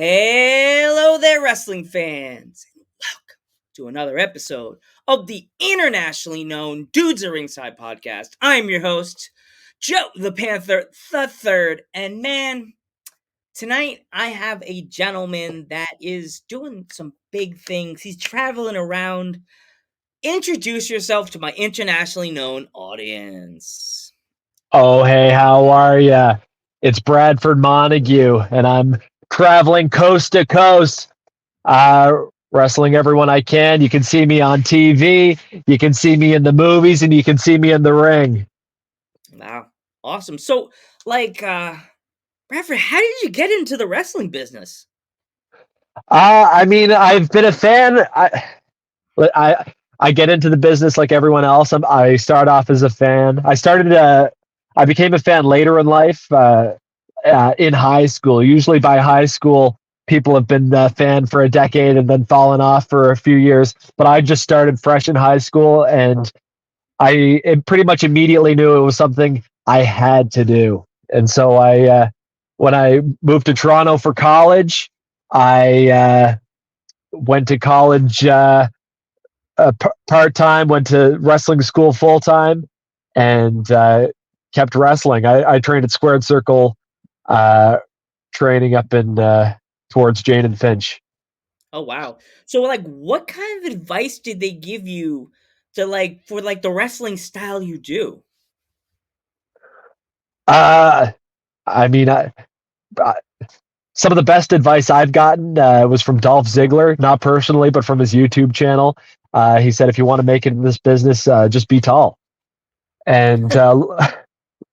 Hello there, wrestling fans. Welcome to another episode of the internationally known Dudes at Ringside podcast. I'm your host, Joe the Panther the Third. And man, tonight I have a gentleman that is doing some big things. He's traveling around. Introduce yourself to my internationally known audience. Oh, hey, how are ya? It's Bradford Montague, and I'm traveling coast to coast, wrestling everyone I can. You can see me on TV, you can see me in the movies, and you can see me in the ring. Wow, awesome. So, Bradford, how did you get into the wrestling business? I've been a fan. I get into the business like everyone else. I start off as a fan. I became a fan later in life, in high school. Usually by high school, people have been a fan for a decade and then fallen off for a few years. But I just started fresh in high school, and I pretty much immediately knew it was something I had to do. And so when I moved to Toronto for college, I went to college part-time, went to wrestling school full-time, and kept wrestling. I trained at Squared Circle training up in towards Jane and Finch. Oh wow. So what kind of advice did they give you for the wrestling style you do? I mean, some of the best advice I've gotten was from Dolph Ziggler, not personally, but from his YouTube channel. He said, if you want to make it in this business, just be tall. And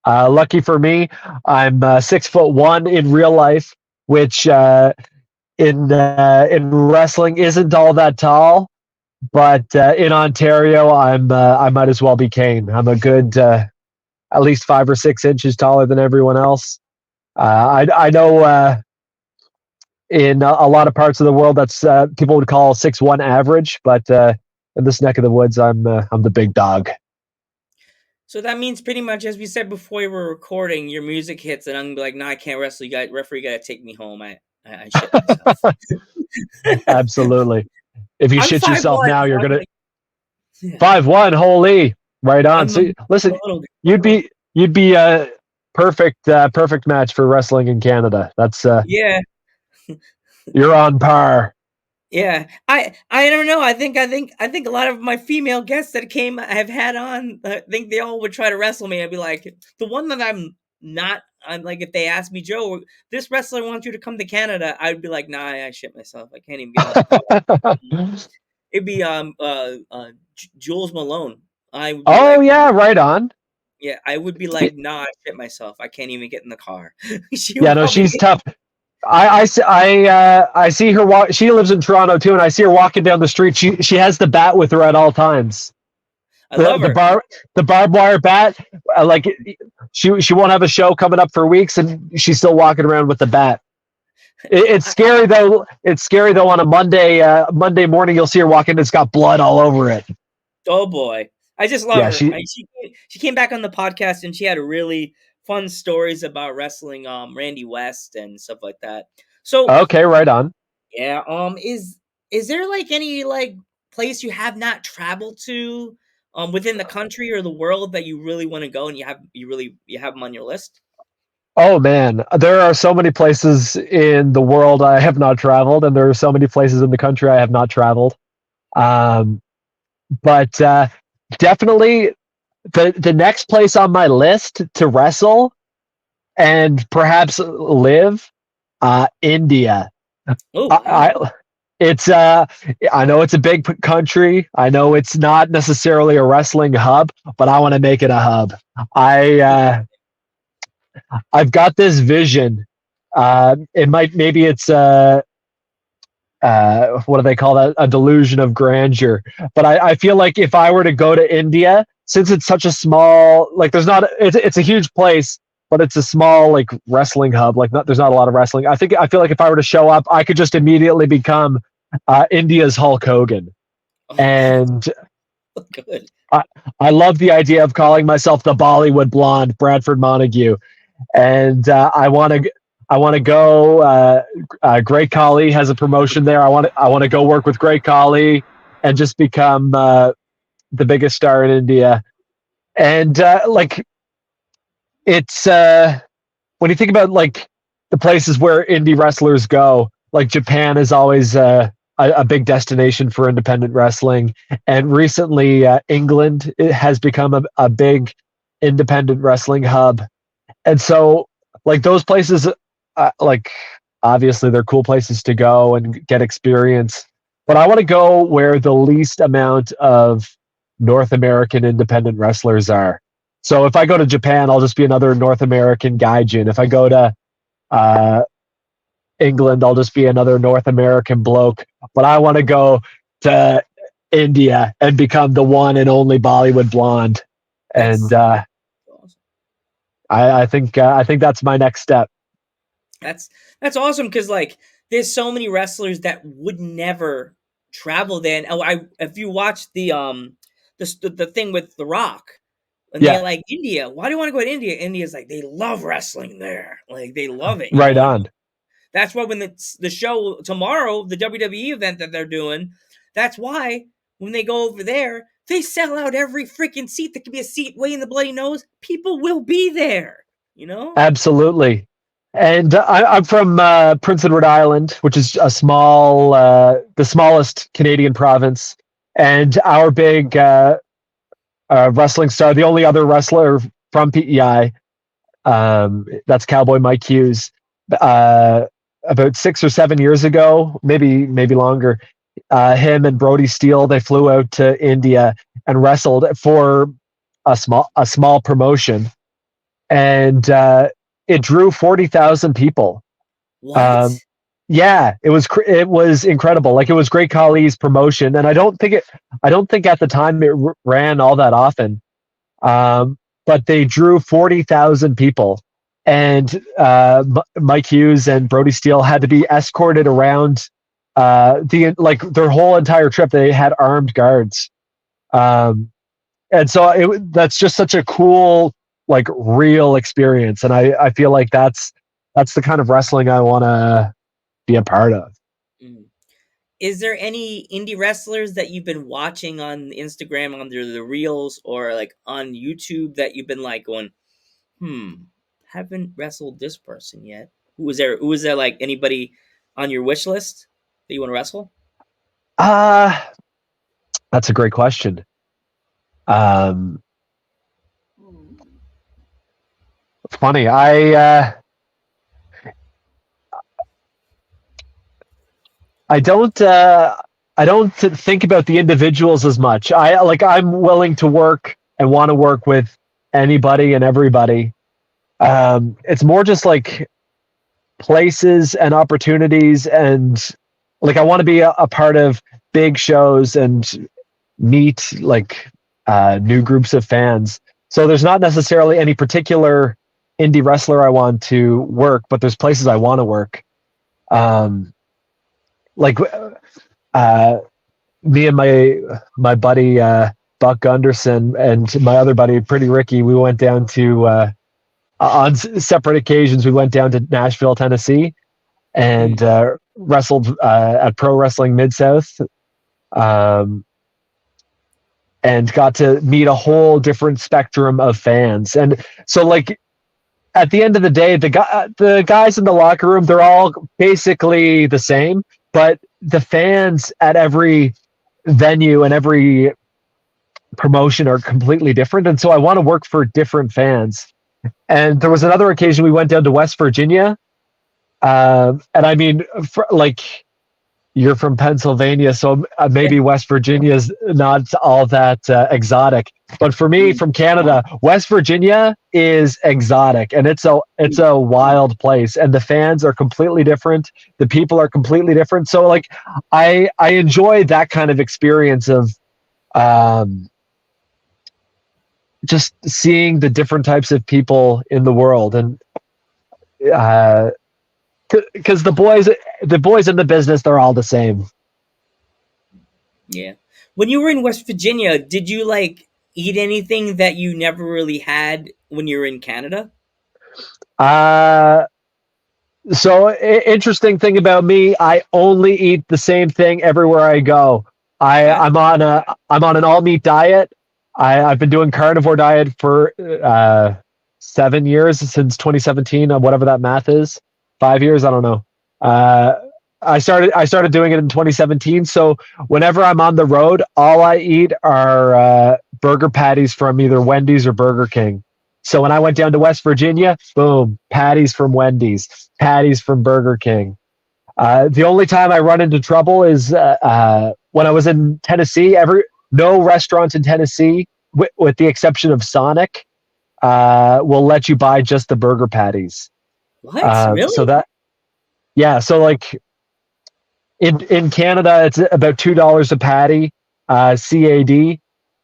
lucky for me, I'm 6'1" in real life, which in wrestling isn't all that tall. But in Ontario, I might as well be Kane. I'm a good at least 5 or 6 inches taller than everyone else. I know in a lot of parts of the world that's people would call 6'1" average, but in this neck of the woods, I'm the big dog. So that means pretty much, as we said before we were recording, your music hits, and I'm gonna be like, "No, I can't wrestle. Referee, you gotta take me home. I shit myself." Absolutely. If you I'm shit yourself 5'1", now, you're gonna yeah. 5'1". Holy, right on. So listen, you'd be a perfect match for wrestling in Canada. That's yeah. You're on par. Yeah, I don't know. I think a lot of my female guests that I've had on, I think they all would try to wrestle me. I'd be like, the one that I'm like, if they ask me, Joe, this wrestler wants you to come to Canada, I'd be like, nah, I shit myself. I can't even get in the car. It'd be Jules Malone. Yeah, right on. Yeah, I would be like, nah, I shit myself. I can't even get in the car. She's tough. I see her walk. She lives in Toronto too, and I see her walking down the street. She has the bat with her at all times. I love her. The barbed wire bat. Like she won't have a show coming up for weeks, and she's still walking around with the bat. It's scary though. It's scary though. On a Monday morning, you'll see her walking. It's got blood all over it. Oh boy, I just love her. She came back on the podcast, and she had really fun stories about wrestling Randy West and stuff like that. So okay, right on. Yeah. Is there any place you have not traveled to within the country or the world that you really want to go, and you have them on your list? Oh man, there are so many places in the world I have not traveled, and there are so many places in the country I have not traveled. But definitely the next place on my list to wrestle and perhaps live, India. Oh, I know it's a big country. I know it's not necessarily a wrestling hub, but I want to make it a hub. I've got this vision. Maybe it's what do they call that? A delusion of grandeur. But I feel like if I were to go to India, since it's such a small, it's a huge place, but it's a small wrestling hub. There's not a lot of wrestling. I feel like if I were to show up, I could just immediately become India's Hulk Hogan. And good. I love the idea of calling myself the Bollywood blonde, Bradford Montague. And I want I want to go. Great Khali has a promotion there. I want to go work with Great Khali and just become the biggest star in India. And like it's when you think about like the places where indie wrestlers go, like Japan is always a big destination for independent wrestling, and recently England has become a big independent wrestling hub, and so like those places, like obviously they're cool places to go and get experience, but I want to go where the least amount of North American independent wrestlers are. So if I go to Japan, I'll just be another North American gaijin. If I go to uh, England, I'll just be another North American bloke. But I want to go to India and become the one and only Bollywood blonde. And That's awesome. I think that's my next step. That's that's awesome because like there's so many wrestlers that would never travel there. And I if you watch the thing with The Rock, and they're Yeah, like, India, why do you want to go to India? India's like, they love wrestling there, like they love it, you right know. And on. that's why when the show tomorrow, the WWE event that they're doing, that's why when they go over there, they sell out every freaking seat. That could be a seat way in the bloody nose. People will be there, you know. Absolutely. And I'm from Prince Edward Island, which is the smallest Canadian province. And our big wrestling star, the only other wrestler from PEI, that's Cowboy Mike Hughes. Uh, about 6 or 7 years ago, maybe longer, him and Brody Steele, they flew out to India and wrestled for a small promotion, and it drew 40,000 people. What? Um, yeah, it was incredible. Like it was Great Khali's promotion, and I don't think at the time it ran all that often. Um, but they drew 40,000 people, and Mike Hughes and Brody Steele had to be escorted around their whole entire trip. They had armed guards, um, and so that's just such a cool, like real experience, and I feel like that's the kind of wrestling I want to be a part of. Mm. Is there any indie wrestlers that you've been watching on Instagram, on the reels, or like on YouTube that you've been like going, hmm, haven't wrestled this person yet? Who was there? Who was there? Like anybody on your wish list that you want to wrestle? Uh that's a great question. Um, Funny, I don't think about the individuals as much. I'm willing to work and want to work with anybody and everybody. It's more just like places and opportunities, and like I want to be a part of big shows and meet like new groups of fans. So there's not necessarily any particular indie wrestler I want to work, but there's places I want to work. Um, like uh, Me and my buddy Buck Gunderson and my other buddy Pretty Ricky, we went down to on separate occasions. We went down to Nashville, Tennessee, and Mm. wrestled at Pro Wrestling Mid South, um, and got to meet a whole different spectrum of fans. And so, like at the end of the day, the guys in the locker room, they're all basically the same, but the fans at every venue and every promotion are completely different. And so I want to work for different fans. And there was another occasion we went down to West Virginia. And I mean, like you're from Pennsylvania, so Yeah. maybe West Virginia is not all that exotic. But for me, Mm. from Canada, West Virginia is exotic, and it's a wild place, and the fans are completely different. The people are completely different. So, like, I enjoy that kind of experience of um, just seeing the different types of people in the world, and uh, because the boys in the business, they're all the same. Yeah. When you were in West Virginia, did you like eat anything that you never really had when you were in Canada? Uh Interesting thing about me, I only eat the same thing everywhere I go. Okay. I'm on an all meat diet. I've been doing carnivore diet for 7 years, since 2017, whatever that math is. 5 years, I don't know. Uh, I started doing it in 2017. So whenever I'm on the road, all I eat are burger patties from either Wendy's or Burger King. So when I went down to West Virginia, boom, patties from Wendy's, patties from Burger King. The only time I run into trouble is when I was in Tennessee. No restaurants in Tennessee, with the exception of Sonic, will let you buy just the burger patties. What? So Really? that Yeah, so like in Canada, it's about $2 a patty, CAD.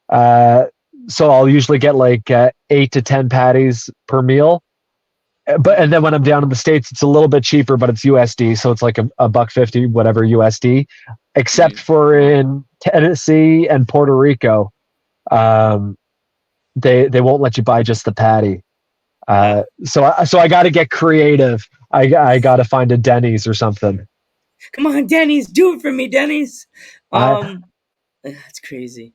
Uh, so I'll usually get like 8 to 10 patties per meal. And then when I'm down in the States, it's a little bit cheaper, but it's USD, so it's like a buck 50, whatever USD. Except Mm. for in Tennessee and Puerto Rico, um, they won't let you buy just the patty. Ah, So I got to get creative. I got to find a Denny's or something. come on, Denny's, do it for me, Denny's. I That's crazy.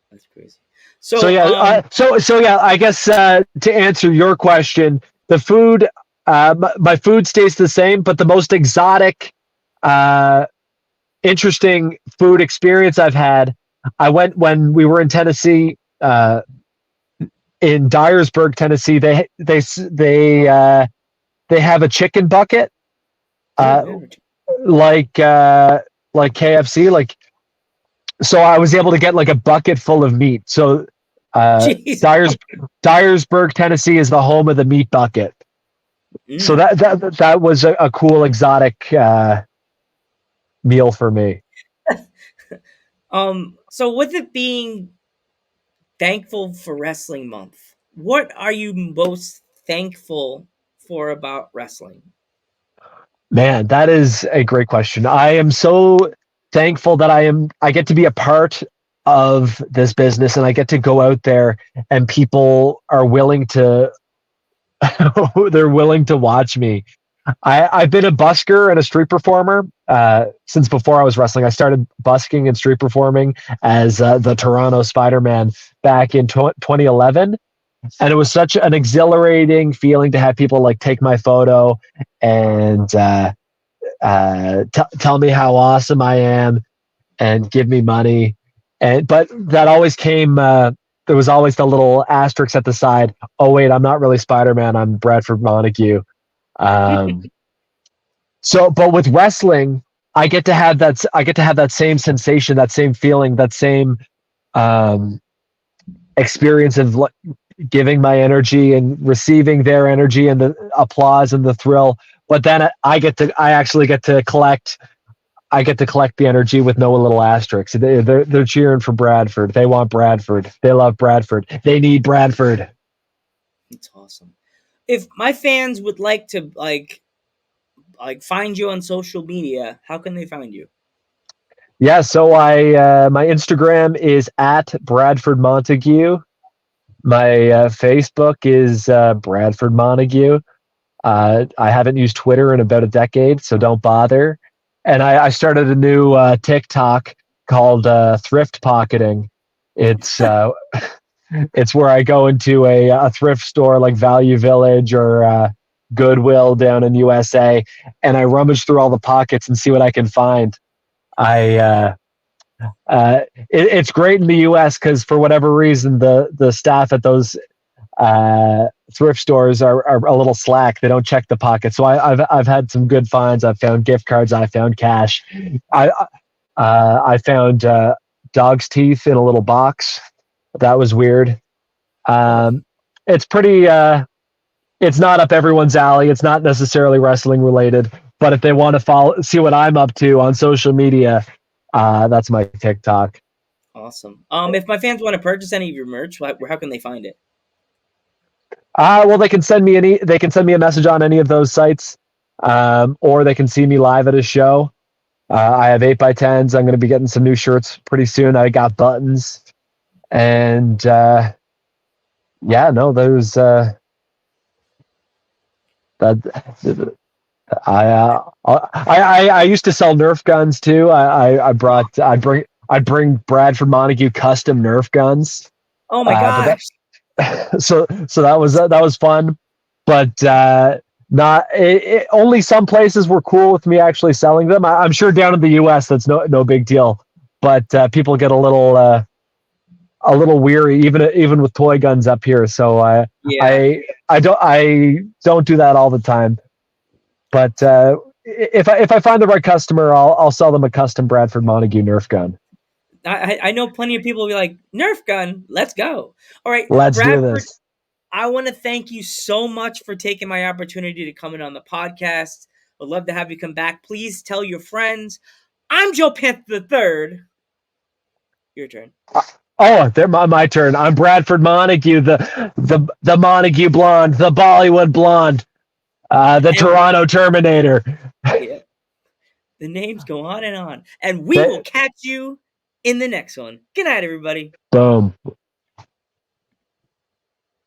That's crazy. So So, yeah, so yeah. I guess to answer your question, the food, my food stays the same, but the most exotic, uh, interesting food experience I've had, I went when we were in Tennessee, in Dyersburg, Tennessee. They have a chicken bucket, oh, uh, yeah. like like KFC, like. So I was able to get like a bucket full of meat. So uh, Jeez. Dyers Dyersburg, Tennessee is the home of the meat bucket. So Mm. that was a cool exotic meal for me. So with it being thankful for Wrestling Month, what are you most thankful for about wrestling? Man, that is a great question. I am so thankful that I get to be a part of this business, and I get to go out there, and people are willing to they're willing to watch me. I've been a busker and a street performer since before I was wrestling. I started busking and street performing as the Toronto Spider-Man back in 2011, and it was such an exhilarating feeling to have people like take my photo and tell me how awesome I am and give me money. And but that always came. There was always the little asterisk at the side. Oh wait, I'm not really Spider-Man. I'm Bradford Montague. Um, but with wrestling, I get to have that same sensation, that same feeling, that same um, experience of giving my energy and receiving their energy and the applause and the thrill. But then I actually get to collect. I get to collect the energy with no little asterisks. They're cheering for Bradford. They want Bradford. They love Bradford. They need Bradford. It's awesome. If my fans would like to like find you on social media, how can they find you? Yeah, so my Instagram is at Bradford Montague. My Facebook is Bradford Montague. I haven't used Twitter in about a decade, so don't bother. And I started a new TikTok called Thrift Pocketing. It's uh, it's where I go into a thrift store like Value Village or Goodwill down in USA, and I rummage through all the pockets and see what I can find. I it's great in the U.S. because for whatever reason the staff at those thrift stores are a little slack. They don't check the pocket. So I've had some good finds. I've found gift cards. I found cash. I I found dog's teeth in a little box. That was weird. Oh, Um, it's pretty. It's not up everyone's alley. It's not necessarily wrestling related. But if they want to see what I'm up to on social media, that's my TikTok. awesome. If my fans want to purchase any of your merch, how can they find it? Well, they can send me a message on any of those sites, or they can see me live at a show. I have 8x10s. I'm going to be getting some new shirts pretty soon. I got buttons, and yeah, no, That I used to sell Nerf guns too. I'd bring Bradford Montague custom Nerf guns. Oh my But gosh. so that was fun, but not only some places were cool with me actually selling them. I'm sure down in the U.S. that's no big deal, but people get a little weary even with toy guns up here. So Yeah. I don't do that all the time. But if I find the right customer, I'll sell them a custom Bradford Montague Nerf gun. I know plenty of people will be like, Nerf gun, let's go. All right, Let's do Bradford, this. I want to thank you so much for taking my opportunity to come in on the podcast. I'd love to have you come back. Please tell your friends. I'm Joe Panther the Third. Your turn. Oh, my turn. I'm Bradford Montague, the Montague blonde, the Bollywood blonde, the And Toronto Terminator. yeah, the names go on and on. And we will Th- catch you in the next one. Good night, everybody. Boom.